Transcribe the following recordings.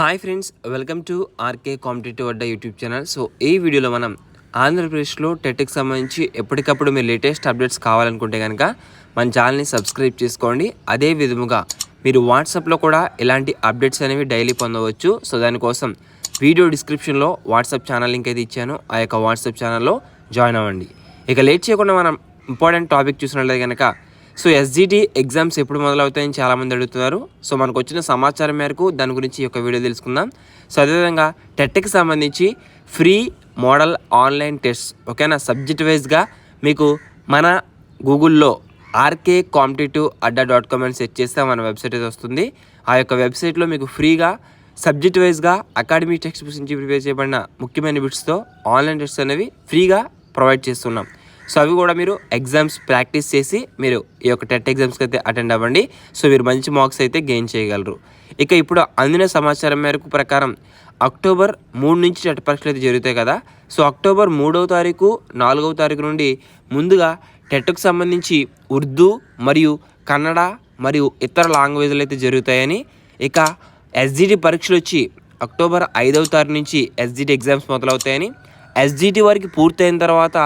Hi friends, welcome to RK competitive Adda YouTube channel. So ఈ వీడియోలో మనం ఆంధ్రప్రదేశ్లో టెట్కి సంబంధించి ఎప్పటికప్పుడు మీరు లేటెస్ట్ అప్డేట్స్ కావాలనుకుంటే కనుక మన ఛానల్ని సబ్స్క్రైబ్ చేసుకోండి. అదే విధముగా మీరు వాట్సాప్లో కూడా ఇలాంటి అప్డేట్స్ అనేవి డైలీ పొందవచ్చు. సో దానికోసం వీడియో డిస్క్రిప్షన్లో వాట్సాప్ ఛానల్ లింక్ అయితే ఇచ్చాను. ఆ యొక్క వాట్సాప్ ఛానల్లో జాయిన్ అవ్వండి. ఇక లేట్ చేయకుండా మనం ఇంపార్టెంట్ టాపిక్ చూసినట్లయితే కనుక సో ఎస్జిటి ఎగ్జామ్స్ ఎప్పుడు మొదలవుతాయని చాలామంది అడుగుతున్నారు. సో మనకు వచ్చిన సమాచారం మేరకు దాని గురించి ఈ యొక్క వీడియో తెలుసుకుందాం. సో అదేవిధంగా టెట్కి సంబంధించి ఫ్రీ మోడల్ ఆన్లైన్ టెస్ట్ ఓకేనా, సబ్జెక్ట్ వైజ్గా మీకు మన గూగుల్లో ఆర్కే కాంపిటేటివ్ అడ్డా .com అని సెర్చ్ చేస్తే మన వెబ్సైట్ అయితే వస్తుంది. ఆ యొక్క వెబ్సైట్లో మీకు ఫ్రీగా సబ్జెక్ట్ వైజ్గా అకాడమీ టెక్స్ట్ బుక్స్ నుంచి ప్రిపేర్ చేయబడిన ముఖ్యమైన బిట్స్తో ఆన్లైన్ టెస్ట్ అనేవి ఫ్రీగా ప్రొవైడ్ చేస్తున్నాం. సో అవి కూడా మీరు ఎగ్జామ్స్ ప్రాక్టీస్ చేసి మీరు ఈ యొక్క టెట్ ఎగ్జామ్స్కి అయితే అటెండ్ అవ్వండి. సో మీరు మంచి మార్క్స్ అయితే గెయిన్ చేయగలరు. ఇక ఇప్పుడు అందిన సమాచారం మేరకు ప్రకారం అక్టోబర్ 3 నుంచి టెట్ పరీక్షలు అయితే జరుగుతాయి కదా. సో అక్టోబర్ 3వ తారీఖు 4వ తారీఖు నుండి ముందుగా టెట్కు సంబంధించి ఉర్దూ మరియు కన్నడ మరియు ఇతర లాంగ్వేజ్లు అయితే జరుగుతాయని, ఇక ఎస్జిటి పరీక్షలు వచ్చి అక్టోబర్ 5వ తారీఖు నుంచి ఎస్జిటి ఎగ్జామ్స్ మొదలవుతాయని, ఎస్జిటి వరకు పూర్తయిన తర్వాత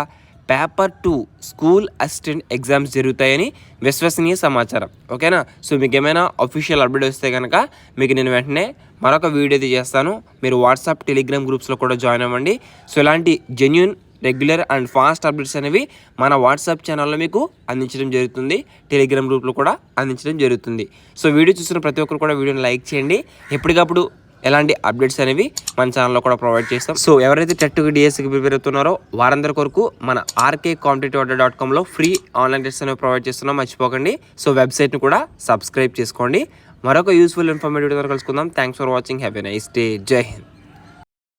పేపర్ 2 స్కూల్ అసిస్టెంట్ ఎగ్జామ్స్ జరుగుతాయని విశ్వసనీయ సమాచారం. ఓకేనా. సో మీకు ఏమైనా అఫీషియల్ అప్డేట్ వస్తే కనుక మీకు నేను వెంటనే మరొక వీడియో అయితే చేస్తాను. మీరు వాట్సాప్ టెలిగ్రామ్ గ్రూప్స్లో కూడా జాయిన్ అవ్వండి. సో ఇలాంటి genuine regular and fast updates అనేవి మన వాట్సాప్ ఛానల్లో మీకు అందించడం జరుగుతుంది. టెలిగ్రామ్ గ్రూప్లో కూడా అందించడం జరుగుతుంది. సో వీడియో చూసిన ప్రతి ఒక్కరు కూడా వీడియోని లైక్ చేయండి. ఎప్పటికప్పుడు ఎలాంటి అప్డేట్స్ అనేవి మన ఛానల్లో కూడా ప్రొవైడ్ చేస్తాం. సో ఎవరైతే టెట్కి డిఎస్సికి ప్రిపేర్ అవుతున్నారో వారందరి కొరకు మన ఆర్కే కాంపిటేటివ్ అడ్డా .comలో ఫ్రీ ఆన్లైన్ టెస్ట్ అనేవి ప్రొవైడ్ చేస్తున్నాం, మర్చిపోకండి. సో వెబ్సైట్ని కూడా సబ్స్క్రైబ్ చేసుకోండి. మరొక యూస్ఫుల్ ఇన్ఫర్మేటివ్ కలుసుకుందాం. Thanks for watching. Have a nice day. జై హింద్.